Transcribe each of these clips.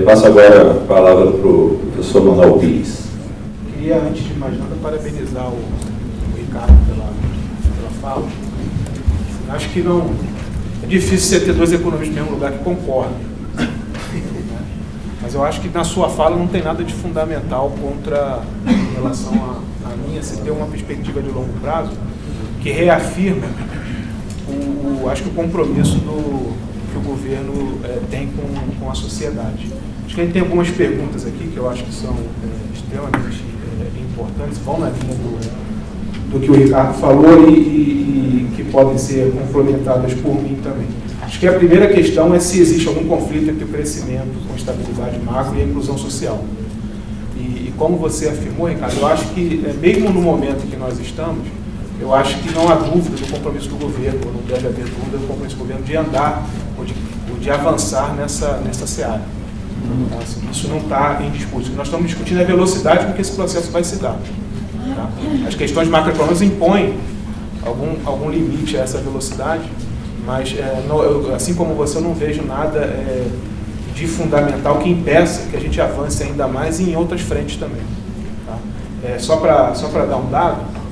Passo agora a palavra para o professor Manuel Pires. Queria, antes de mais nada, parabenizar o Ricardo pela fala. Acho que não... É difícil você ter dois economistas no mesmo lugar que concordem. Mas eu acho que na sua fala não tem nada de fundamental em relação a minha, se ter uma perspectiva de longo prazo, que reafirma acho que o compromisso que o governo tem com a sociedade. Acho que a gente tem algumas perguntas aqui que eu acho que são extremamente importantes, vão na linha do que o Ricardo falou e que podem ser complementadas por mim também. Acho que a primeira questão é se existe algum conflito entre o crescimento com estabilidade macro e a inclusão social. E como você afirmou, Ricardo, eu acho que, mesmo no momento em que nós estamos, eu acho que não há dúvida do compromisso do governo, ou não deve haver dúvida do compromisso do governo de andar ou de avançar nessa seara. Então, assim, isso não está em disputa. O que nós estamos discutindo é a velocidade com que esse processo vai se dar. Tá? As questões macroeconômicas impõem algum limite a essa velocidade, mas, assim como você, eu não vejo nada de fundamental que impeça que a gente avance ainda mais em outras frentes também. Tá? Só para dar um dado,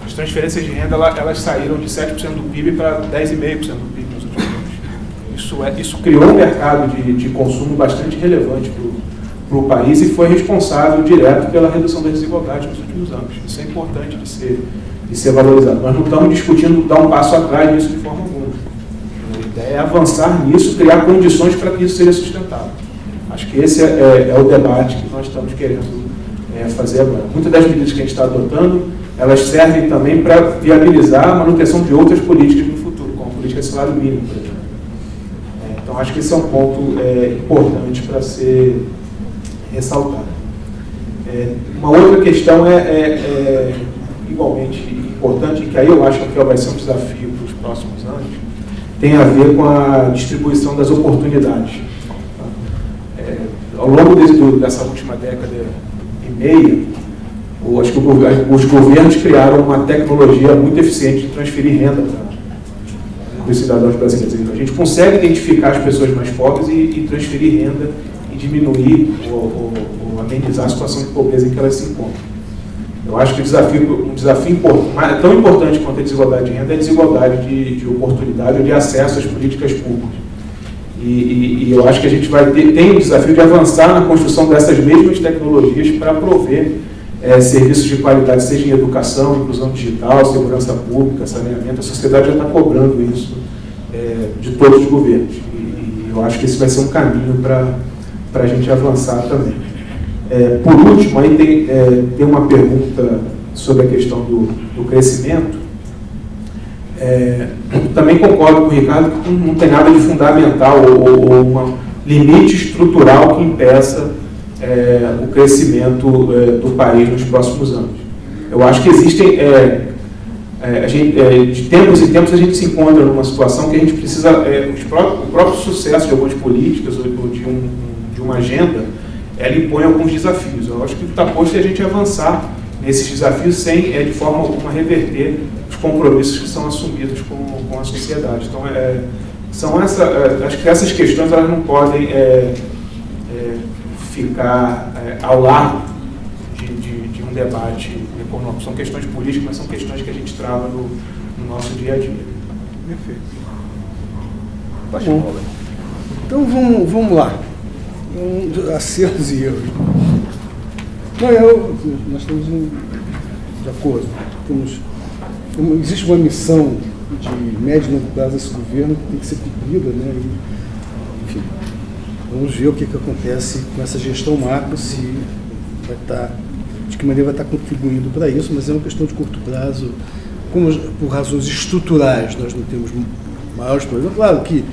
as transferências de renda elas saíram de 7% do PIB para 10,5% do PIB nos últimos anos. Isso criou um mercado de consumo bastante relevante para o país e foi responsável direto pela redução da desigualdade nos últimos anos. Isso é importante de ser valorizado. Nós não estamos discutindo dar um passo atrás nisso de forma alguma. A ideia é avançar nisso, criar condições para que isso seja sustentável. Acho que esse é o debate que nós estamos querendo fazer agora. Muitas das medidas que a gente está adotando, elas servem também para viabilizar a manutenção de outras políticas no futuro, como a política de salário mínimo, por exemplo. Então, acho que esse é um ponto importante para ser ressaltado. Uma outra questão igualmente importante, e que aí eu acho que vai ser um desafio para os próximos anos, tem a ver com a distribuição das oportunidades. Ao longo dessa última década e meia, acho que os governos criaram uma tecnologia muito eficiente de transferir renda para os cidadãos brasileiros. Então, a gente consegue identificar as pessoas mais pobres e transferir renda e diminuir ou amenizar a situação de pobreza em que elas se encontram. Eu acho que um desafio tão importante quanto a desigualdade de renda é a desigualdade de oportunidade ou de acesso às políticas públicas. E eu acho que a gente tem o desafio de avançar na construção dessas mesmas tecnologias para prover serviços de qualidade, seja em educação, inclusão digital, segurança pública, saneamento. A sociedade já está cobrando isso de todos os governos. E eu acho que esse vai ser um caminho para a gente avançar também. Por último, aí tem uma pergunta sobre a questão do crescimento. Também concordo com o Ricardo que não tem nada de fundamental ou um limite estrutural que impeça o crescimento do país nos próximos anos. Eu acho que existem, de tempos em tempos a gente se encontra numa situação que a gente precisa, o próprio sucesso de algumas políticas ou de uma agenda, ela impõe alguns desafios. Eu acho que o que está posto é a gente avançar nesses desafios sem, de forma alguma, reverter os compromissos que são assumidos com a sociedade. Então, acho que essas questões elas não podem ficar ao largo de um debate econômico. São questões políticas, mas são questões que a gente trava no nosso dia a dia. Perfeito. Bom, então vamos lá. Acertos e erros. Nós estamos de acordo. Existe uma missão de médio e longo prazo desse governo que tem que ser cumprida, né? Enfim, vamos ver o que acontece com essa gestão macro, se vai estar, de que maneira vai estar contribuindo para isso, mas é uma questão de curto prazo. Como por razões estruturais nós não temos maiores problemas, claro que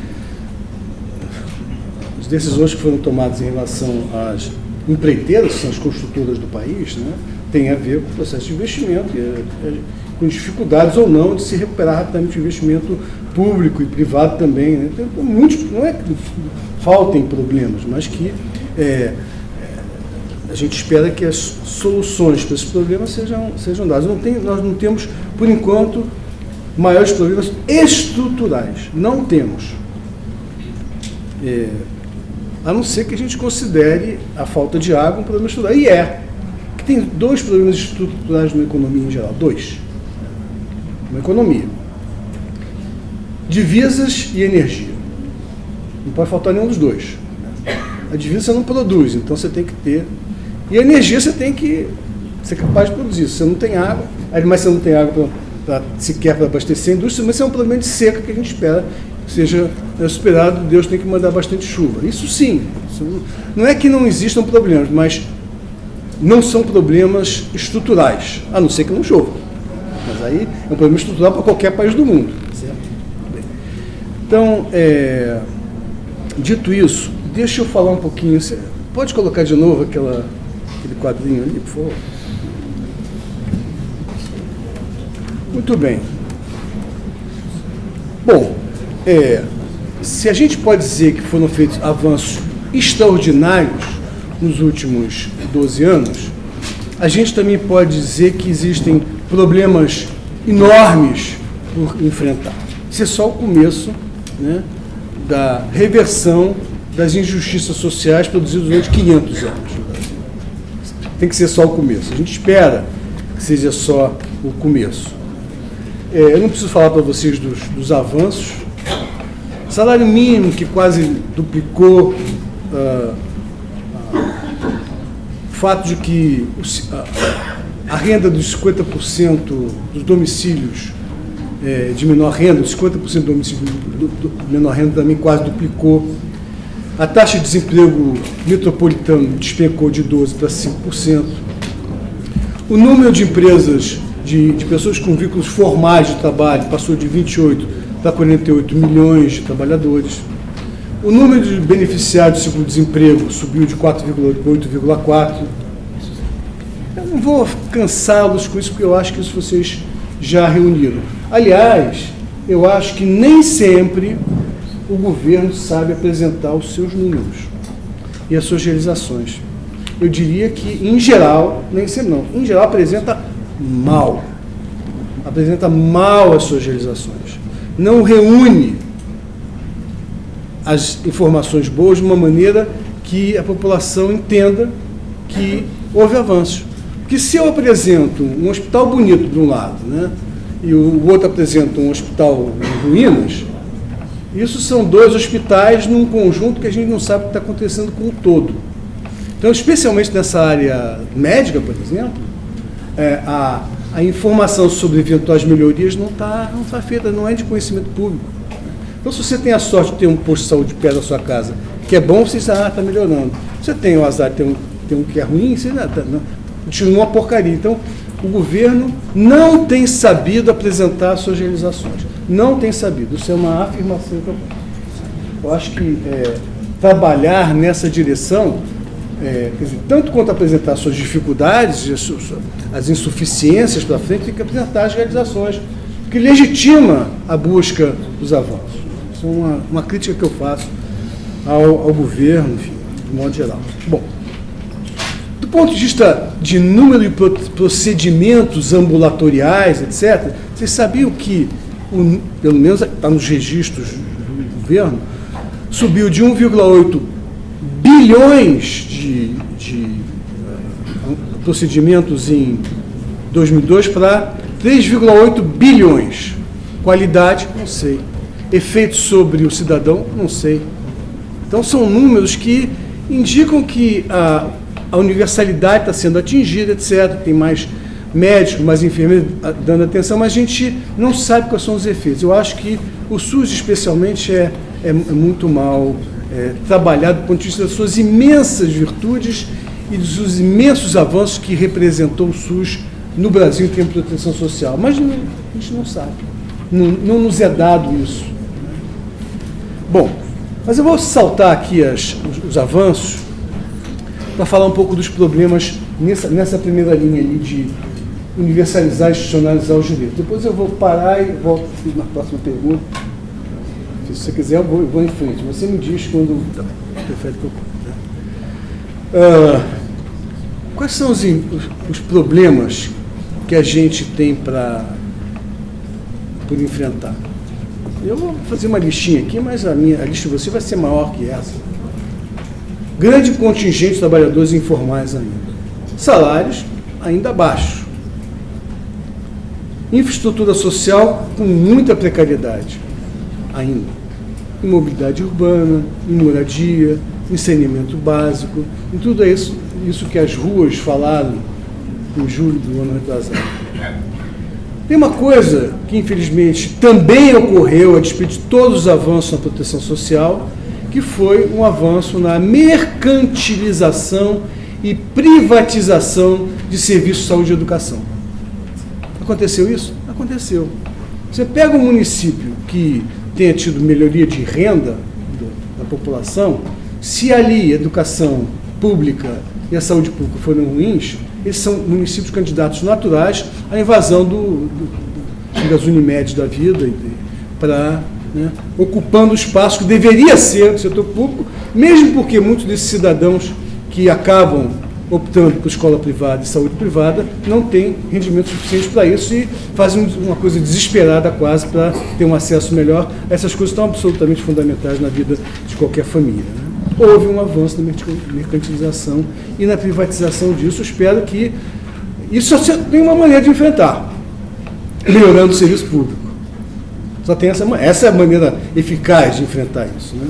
as decisões que foram tomadas em relação às empreiteiras, que são as construtoras do país, né, tem a ver com o processo de investimento, com dificuldades ou não de se recuperar rapidamente o investimento público e privado também. Né. Tem não é que faltem problemas, mas que a gente espera que as soluções para esses problemas sejam dadas. Nós não temos, por enquanto, maiores problemas estruturais. Não temos. a não ser que a gente considere a falta de água um problema estrutural. E que tem dois problemas estruturais na economia em geral. Dois. Uma economia. Divisas e energia. Não pode faltar nenhum dos dois. A divisa você não produz, então você tem que ter. E a energia você tem que ser capaz de produzir. Se você não tem água, mas você não tem água sequer para abastecer a indústria, mas é um problema de seca que a gente espera que seja superado. Deus tem que mandar bastante chuva. Isso sim. Não é que não existam problemas, mas não são problemas estruturais, a não ser que não chova. Mas aí é um problema estrutural para qualquer país do mundo. Certo? Então, dito isso, deixa eu falar um pouquinho. Você pode colocar de novo aquele quadrinho ali, por favor? Muito bem. Bom, se a gente pode dizer que foram feitos avanços extraordinários nos últimos 12 anos, a gente também pode dizer que existem problemas enormes por enfrentar. Isso é só o começo, né, da reversão das injustiças sociais produzidas durante 500 anos no Brasil. Tem que ser só o começo. A gente espera que seja só o começo. Eu não preciso falar para vocês dos avanços. Salário mínimo, que quase duplicou, o fato de que a renda dos 50% dos domicílios de menor renda, os 50% do domicílio de menor renda também quase duplicou. A taxa de desemprego metropolitano despencou de 12% para 5%. O número de empresas, de pessoas com vínculos formais de trabalho, passou de 28 para 48 milhões de trabalhadores. O número de beneficiários do seguro-desemprego subiu de 4,8 para 8,4. Eu não vou cansá-los com isso, porque eu acho que isso vocês já reuniram. Aliás, eu acho que nem sempre o governo sabe apresentar os seus números e as suas realizações. Eu diria que, em geral, nem sempre não, em geral apresenta mal as suas realizações. Não reúne as informações boas de uma maneira que a população entenda que houve avanços. Porque se eu apresento um hospital bonito de um lado, né, e o outro apresenta um hospital em ruínas, isso são dois hospitais num conjunto que a gente não sabe o que está acontecendo com o todo. Então, especialmente nessa área médica, por exemplo, a informação sobre eventuais melhorias não está feita, não é de conhecimento público. Então, se você tem a sorte de ter um posto de saúde perto da sua casa, que é bom, você diz, está melhorando. Você tem o azar de ter um que é ruim, você continua uma porcaria. Então, o governo não tem sabido apresentar suas realizações. Não tem sabido. Isso é uma afirmação que eu faço. Eu acho que trabalhar nessa direção, quer dizer, tanto quanto apresentar suas dificuldades, as insuficiências para frente, tem que apresentar as realizações, que legitima a busca dos avanços. Isso é uma crítica que eu faço ao governo, enfim, de modo geral. Bom, do ponto de vista de número de procedimentos ambulatoriais, etc., vocês sabiam que, pelo menos está nos registros do governo, subiu de 1,8 bilhões de procedimentos em 2002 para 3,8 bilhões. Qualidade, não sei. Efeitos sobre o cidadão, não sei. Então, são números que indicam que a universalidade está sendo atingida, etc. Tem mais médicos, mais enfermeiros dando atenção, mas a gente não sabe quais são os efeitos. Eu acho que o SUS, especialmente, é muito mal trabalhado do ponto de vista das suas imensas virtudes e dos seus imensos avanços que representou o SUS no Brasil em termos de proteção social. Mas a gente não sabe. Não nos é dado isso. Bom, mas eu vou saltar aqui os avanços para falar um pouco dos problemas nessa primeira linha ali de universalizar e institucionalizar os direitos. Depois eu vou parar e volto na próxima pergunta. Se você quiser, eu vou em frente. Você me diz quando prefere que eu... quais são os problemas que a gente tem por enfrentar? Eu vou fazer uma listinha aqui, mas a lista de você vai ser maior que essa. grande contingente de trabalhadores informais ainda. Salários ainda baixos. Infraestrutura social com muita precariedade ainda. Em mobilidade urbana, em moradia, em saneamento básico, em tudo isso que as ruas falaram em julho do ano retrasado. Tem uma coisa que, infelizmente, também ocorreu a despeito de todos os avanços na proteção social, que foi um avanço na mercantilização e privatização de serviços de saúde e educação. Aconteceu isso? Aconteceu. Você pega um município que tenha tido melhoria de renda da população, se ali a educação pública e a saúde pública foram ruins, esses são municípios candidatos naturais à invasão das Unimed da vida, para, né, ocupando o espaço que deveria ser do setor público, mesmo porque muitos desses cidadãos que acabam optando por escola privada e saúde privada não têm rendimento suficiente para isso e fazem uma coisa desesperada quase para ter um acesso melhor. Essas coisas estão absolutamente fundamentais na vida de qualquer família, né? Houve um avanço na mercantilização e na privatização disso. Espero que isso só tem uma maneira de enfrentar, melhorando o serviço público. Só tem essa é a maneira eficaz de enfrentar isso, né?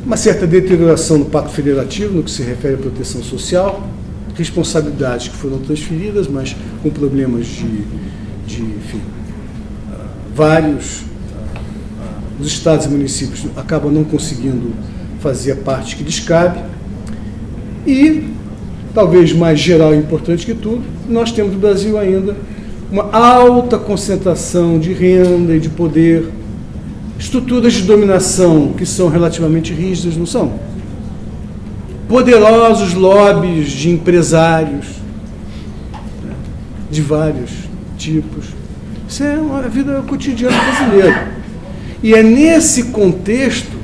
Uma certa deterioração no Pacto Federativo, no que se refere à proteção social, responsabilidades que foram transferidas, mas com problemas enfim, vários. Os estados e municípios acabam não conseguindo fazer a parte que lhes cabe. E, talvez mais geral e importante que tudo, nós temos no Brasil ainda uma alta concentração de renda e de poder, estruturas de dominação que são relativamente rígidas, não são? Poderosos lobbies de empresários, né, de vários tipos. Isso é a vida cotidiana brasileira. E é nesse contexto,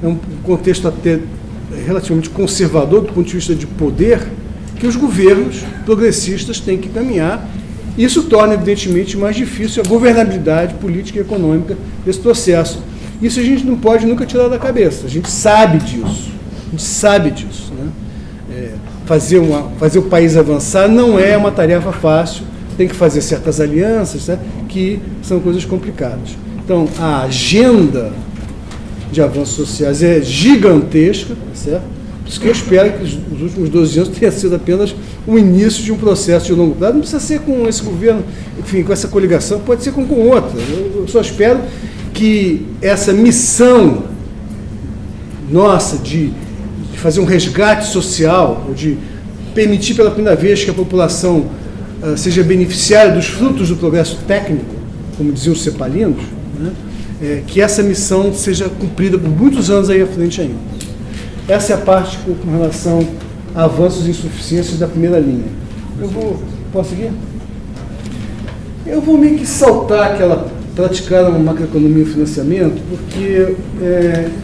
é um contexto até relativamente conservador do ponto de vista de poder, que os governos progressistas têm que caminhar. Isso torna, evidentemente, mais difícil a governabilidade política e econômica desse processo. Isso a gente não pode nunca tirar da cabeça. A gente sabe disso. Né? Fazer o país avançar não é uma tarefa fácil. Tem que fazer certas alianças, né, que são coisas complicadas. Então, a agenda de avanços sociais é gigantesca, certo? Por isso que eu espero que os últimos 12 anos tenha sido apenas o início de um processo de longo prazo. Não precisa ser com esse governo, enfim, com essa coligação, pode ser com outra. Eu só espero que essa missão nossa de fazer um resgate social, ou de permitir pela primeira vez que a população seja beneficiária dos frutos do progresso técnico, como diziam os cepalinos, né? Que essa missão seja cumprida por muitos anos aí à frente ainda. Essa é a parte com relação a avanços e insuficiências da primeira linha. Posso seguir? Eu vou meio que saltar praticar uma macroeconomia e financiamento, porque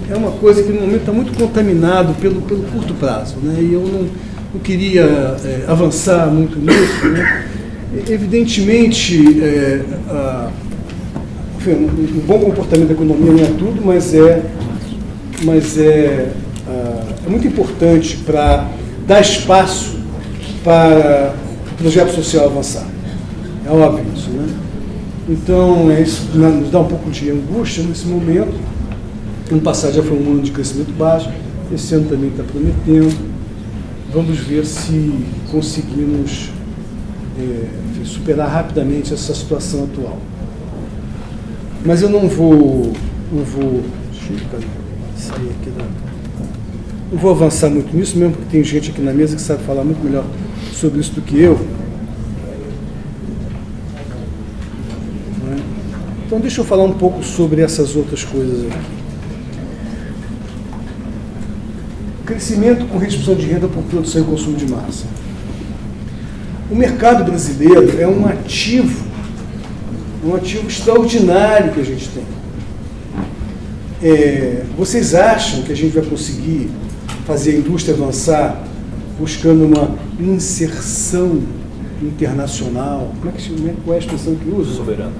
é uma coisa que no momento está muito contaminado pelo curto prazo, né? E eu não queria avançar muito nisso, né? Evidentemente, um bom comportamento da economia não é tudo, mas é muito importante para dar espaço para o projeto social avançar. É óbvio isso, né? Então, isso nos dá um pouco de angústia nesse momento. Ano passado já foi um ano de crescimento baixo, esse ano também está prometendo. Vamos ver se conseguimos superar rapidamente essa situação atual. Mas eu não vou sair aqui não vou avançar muito nisso, mesmo porque tem gente aqui na mesa que sabe falar muito melhor sobre isso do que eu. Então deixa eu falar um pouco sobre essas outras coisas aqui. Crescimento com redistribuição de renda por produção e consumo de massa. O mercado brasileiro é um ativo extraordinário que a gente tem. Vocês acham que a gente vai conseguir fazer a indústria avançar buscando uma inserção internacional? Qual é a expressão que usa? Soberana.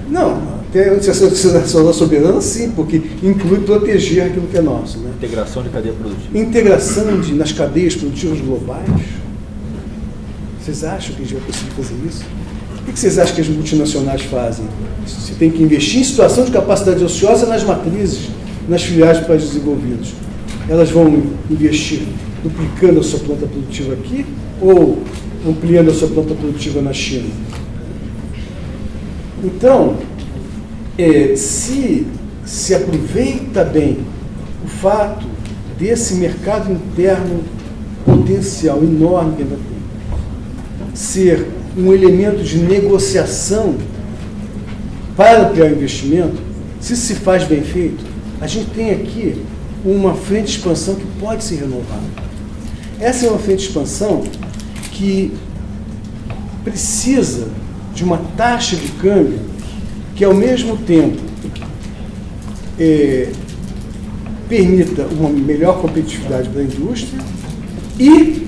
Não, até a nacional soberana, sim, porque inclui proteger aquilo que é nosso. Né? Integração de cadeia produtiva. Integração nas cadeias produtivas globais. Vocês acham que a gente vai conseguir fazer isso? O que vocês acham que as multinacionais fazem? Você tem que investir em situação de capacidade ociosa nas matrizes, nas filiais de países desenvolvidos. Elas vão investir duplicando a sua planta produtiva aqui ou ampliando a sua planta produtiva na China? Então, se aproveita bem o fato desse mercado interno potencial enorme que ainda tem, ser um elemento de negociação para ampliar o investimento, se se faz bem feito, a gente tem aqui uma frente de expansão que pode ser renovada. Essa é uma frente de expansão que precisa de uma taxa de câmbio que, ao mesmo tempo, permita uma melhor competitividade para a indústria e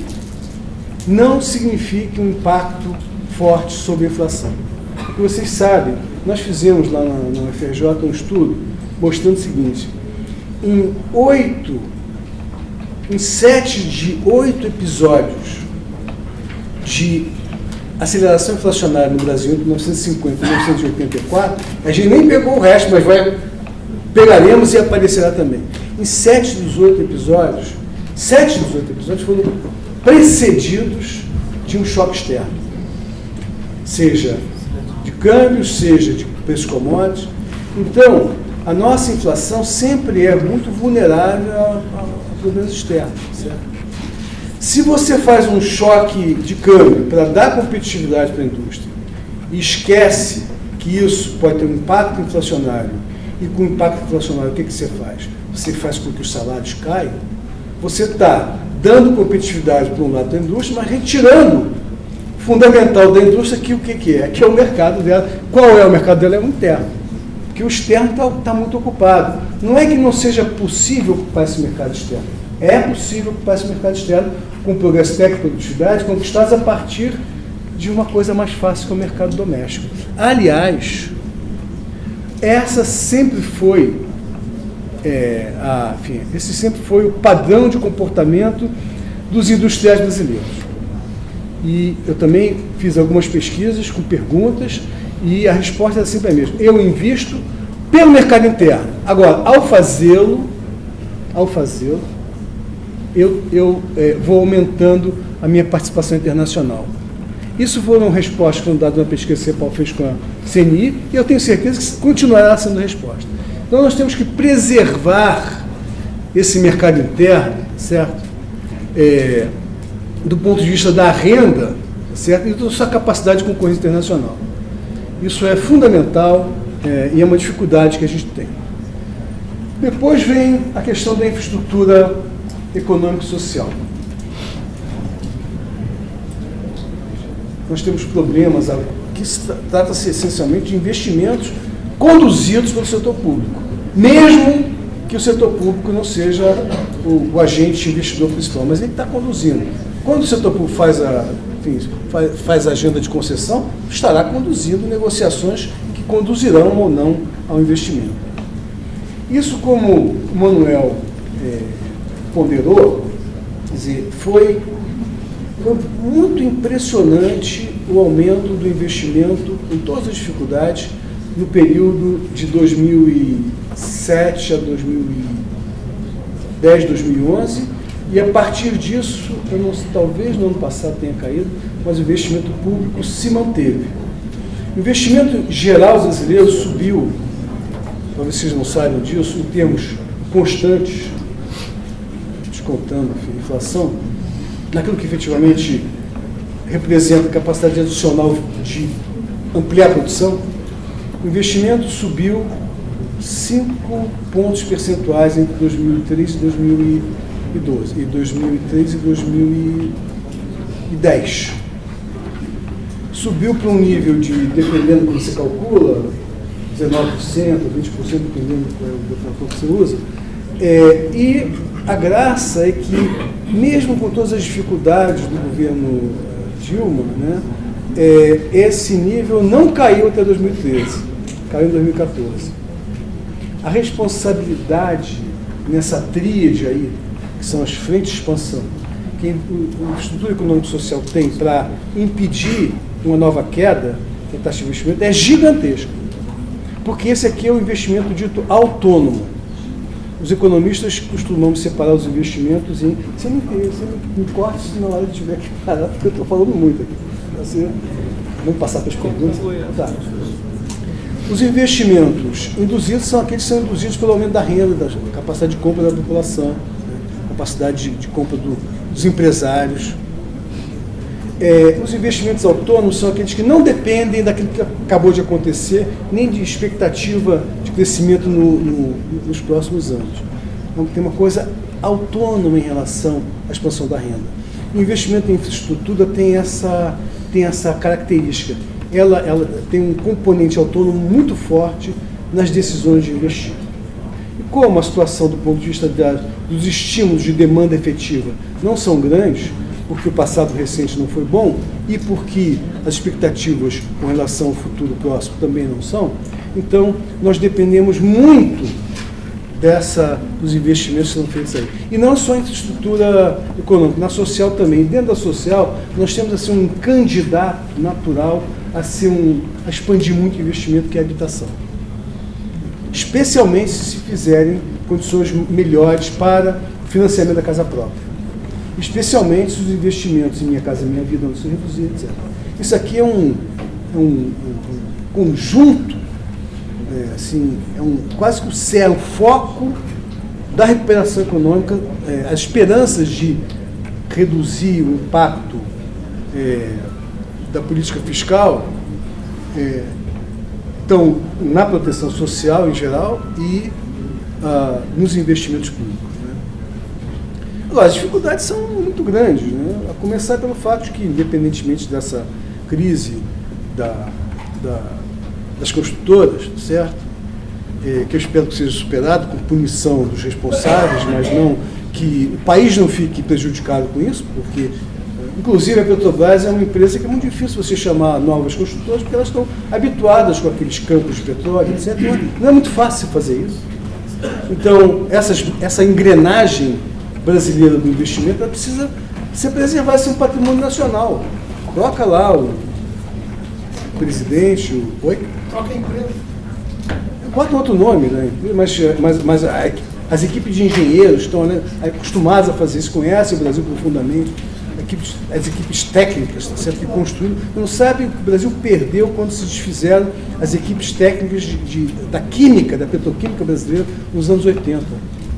não signifique um impacto forte sobre a inflação. Porque vocês sabem, nós fizemos lá na UFRJ um estudo mostrando o seguinte: em 7 de 8 episódios de aceleração inflacionária no Brasil entre 1950 e 1984, a gente nem pegou o resto, mas pegaremos e aparecerá também. Em 7 dos 8 episódios foram precedidos de um choque externo, seja de câmbios, seja de preços commodities. Então, a nossa inflação sempre é muito vulnerável a problemas externos, certo? Se você faz um choque de câmbio para dar competitividade para a indústria e esquece que isso pode ter um impacto inflacionário, e com o impacto inflacionário o que você faz? Você faz com que os salários caiam, você está dando competitividade para um lado da indústria, mas retirando o fundamental da indústria, que o que é? Que é o mercado dela. Qual é o mercado dela? É o interno. Porque o externo está muito ocupado. Não é que não seja possível ocupar esse mercado externo. É possível ocupar esse mercado externo com progresso técnico e produtividade conquistados a partir de uma coisa mais fácil que é o mercado doméstico. Aliás, essa sempre foi esse sempre foi o padrão de comportamento dos industriais brasileiros. E eu também fiz algumas pesquisas com perguntas e a resposta é sempre a mesma. Eu invisto pelo mercado interno. Agora, ao fazê-lo, eu vou aumentando a minha participação internacional. Isso foram respostas que foram dadas na pesquisa que o CEPAL fez com a CNI, e eu tenho certeza que continuará sendo resposta. Então, nós temos que preservar esse mercado interno, certo? Do ponto de vista da renda, certo? E da sua capacidade de concorrência internacional. Isso é fundamental e é uma dificuldade que a gente tem. Depois vem a questão da infraestrutura econômica e social. Nós temos problemas que trata-se essencialmente de investimentos conduzidos pelo setor público, mesmo que o setor público não seja o agente investidor principal, mas ele está conduzindo. Quando o setor público faz a agenda de concessão, estará conduzindo negociações que conduzirão ou não ao investimento. Isso, como o Manuel ponderou, quer dizer, foi muito impressionante o aumento do investimento em todas as dificuldades no período de 2007 a 2010, 2011, e a partir disso, talvez no ano passado tenha caído, mas o investimento público se manteve. O investimento geral brasileiro subiu, talvez vocês não saibam disso, em termos constantes, descontando a inflação, naquilo que efetivamente representa a capacidade adicional de ampliar a produção. O investimento subiu 5 pontos percentuais entre 2003 e 2012, e 2003 e 2010. Subiu para um nível de, dependendo do que você calcula, 19%, 20%, dependendo do calcula que você usa. E a graça é que, mesmo com todas as dificuldades do governo Dilma, né, esse nível não caiu até 2013, caiu em 2014. A responsabilidade nessa tríade aí, que são as frentes de expansão, que o Instituto Econômico e Social tem para impedir uma nova queda, tentativa de investimento, é gigantesca. Porque esse aqui é o investimento dito autônomo. Os economistas costumam separar os investimentos em... Você me corte se na hora de tiver que parar, porque eu estou falando muito aqui. Assim, vamos passar para as perguntas? Tá. Os investimentos induzidos são aqueles que são induzidos pelo aumento da renda, da capacidade de compra da população, né? Capacidade de compra dos empresários. Os investimentos autônomos são aqueles que não dependem daquilo que acabou de acontecer, nem de expectativa de crescimento nos próximos anos. Então, tem uma coisa autônoma em relação à expansão da renda. O investimento em infraestrutura tem essa característica. Ela tem um componente autônomo muito forte nas decisões de investir. E como a situação do ponto de vista dos estímulos de demanda efetiva não são grandes, porque o passado recente não foi bom e porque as expectativas com relação ao futuro próximo também não são, então nós dependemos muito dos investimentos que são feitos aí. E não só em infraestrutura econômica, na social também. Dentro da social, nós temos assim, um candidato natural a expandir muito o investimento, que é a habitação. Especialmente se fizerem condições melhores para o financiamento da casa própria. Especialmente se os investimentos em Minha Casa Minha Vida não se reduzir, etc. Isso aqui é um conjunto, quase que o foco da recuperação econômica, as esperanças de reduzir o impacto da política fiscal estão na proteção social em geral e nos investimentos públicos. As dificuldades são muito grandes, né? A começar pelo fato de que, independentemente dessa crise das construtoras, certo? Que eu espero que seja superado com punição dos responsáveis, mas não que o país não fique prejudicado com isso, porque, inclusive, a Petrobras é uma empresa que é muito difícil você chamar novas construtoras, porque elas estão habituadas com aqueles campos de petróleo, etc. Não é muito fácil fazer isso. Então, essa engrenagem brasileira do investimento, ela precisa ser preservar esse patrimônio nacional. Coloca lá o presidente, troca a empresa. Bota um outro nome, né? Mas as equipes de engenheiros estão acostumadas a fazer isso, conhecem o Brasil profundamente, as equipes técnicas, tá certo? Que construíram, não sabem que o Brasil perdeu quando se desfizeram as equipes técnicas da química, da petroquímica brasileira nos anos 80.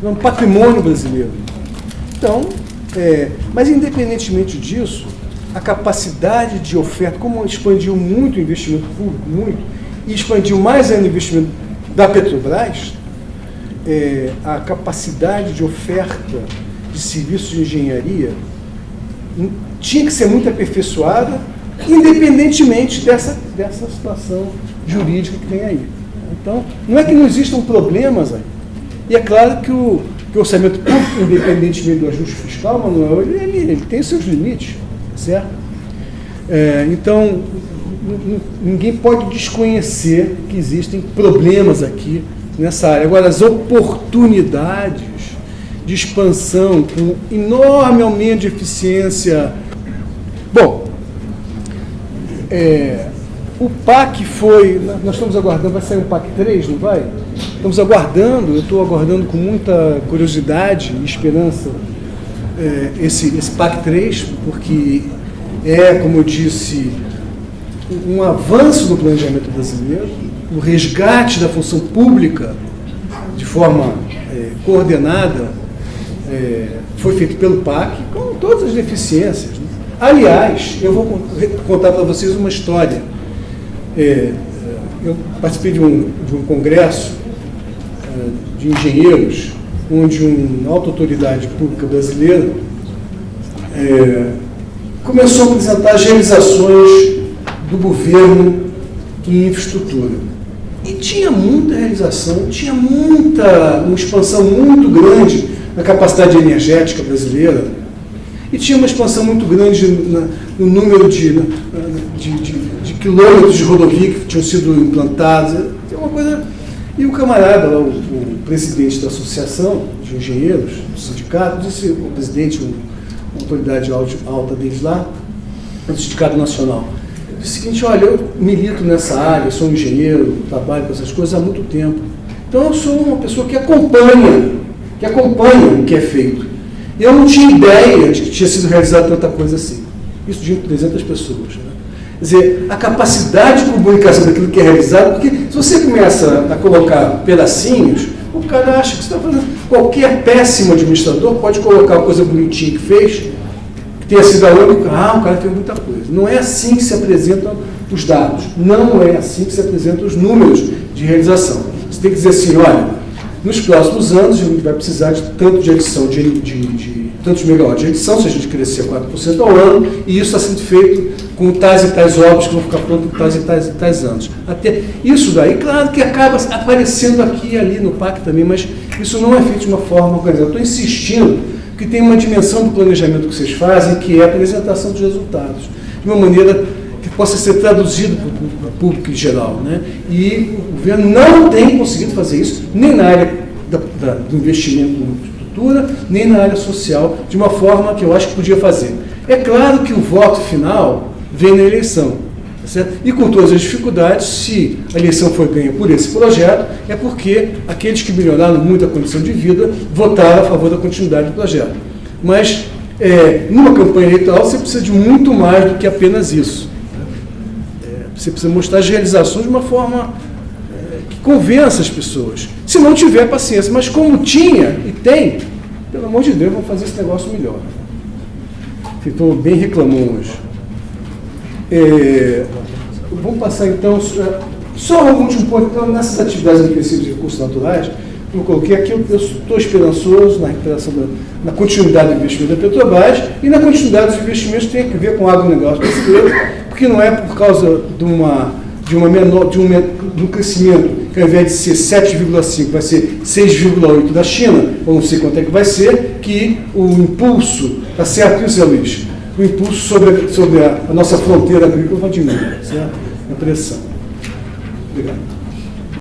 É um patrimônio brasileiro. Então, mas independentemente disso, a capacidade de oferta, como expandiu muito o investimento público, e expandiu mais ainda o investimento da Petrobras, a capacidade de oferta de serviços de engenharia tinha que ser muito aperfeiçoada, independentemente dessa situação jurídica que tem aí. Então, não é que não existam problemas aí. E é claro que o orçamento público, independentemente do ajuste fiscal, Manuel, ele tem seus limites, certo? Então, ninguém pode desconhecer que existem problemas aqui nessa área. Agora, as oportunidades de expansão com enorme aumento de eficiência. Bom, o PAC foi... Nós estamos aguardando, vai sair um PAC 3, não vai? Estamos aguardando, eu estou aguardando com muita curiosidade e esperança esse PAC 3, porque como eu disse, um avanço no planejamento brasileiro, o resgate da função pública de forma coordenada foi feito pelo PAC, com todas as deficiências. Né? Aliás, eu vou contar para vocês uma história. Eu participei de um congresso de engenheiros, onde uma alta autoridade pública brasileira começou a apresentar as realizações do governo em infraestrutura. E tinha muita realização, tinha uma expansão muito grande na capacidade energética brasileira, e tinha uma expansão muito grande no número de quilômetros de rodovia que tinham sido implantados. Tem uma coisa. E o camarada, lá, o presidente da associação de engenheiros, do sindicato, disse, o presidente, uma autoridade alta deles lá, do Sindicato Nacional, disse o seguinte: olha, eu milito nessa área, sou um engenheiro, trabalho com essas coisas há muito tempo. Então eu sou uma pessoa que acompanha o que é feito. Eu não tinha ideia de que tinha sido realizado tanta coisa assim. Isso de 300 pessoas. Né? Quer dizer, a capacidade de comunicação daquilo que é realizado, porque se você começa a colocar pedacinhos, o cara acha que você está fazendo. Qualquer péssimo administrador pode colocar uma coisa bonitinha que fez, que tenha sido aluno, o cara fez muita coisa. Não é assim que se apresentam os dados. Não é assim que se apresentam os números de realização. Você tem que dizer assim, olha, nos próximos anos a gente vai precisar de tanto de edição, de tantos megawatts de edição, se a gente crescer 4% ao ano, e isso está sendo feito com tais e tais obras que vão ficar prontas em tais e tais anos. Até isso daí, claro que acaba aparecendo aqui e ali no PAC também, mas isso não é feito de uma forma organizada. Eu estou insistindo que tem uma dimensão do planejamento que vocês fazem, que é a apresentação dos resultados, de uma maneira que possa ser traduzido para o público em geral. Né? E o governo não tem conseguido fazer isso, nem na área do investimento em infraestrutura, nem na área social, de uma forma que eu acho que podia fazer. É claro que o voto final vem na eleição, tá certo? E com todas as dificuldades, se a eleição foi ganha por esse projeto, é porque aqueles que melhoraram muito a condição de vida votaram a favor da continuidade do projeto. Mas, numa campanha eleitoral, você precisa de muito mais do que apenas isso. Você precisa mostrar as realizações de uma forma que convença as pessoas. Se não tiver paciência, mas como tinha e tem, pelo amor de Deus, vamos fazer esse negócio melhor. Ficou bem reclamão hoje. Vamos passar então, só um último ponto, então, nessas atividades de princípios de recursos naturais, eu coloquei aqui, eu estou esperançoso na recuperação, na continuidade do investimento da Petrobras e na continuidade dos investimentos que tem a ver com o agronegócio brasileiro, porque não é por causa de um crescimento que ao invés de ser 7,5 vai ser 6,8 da China, ou não sei quanto é que vai ser, que o impulso, está certo isso, Zé Luiz? O impulso sobre a nossa fronteira agrícola vai diminuir, certo? A pressão. Obrigado.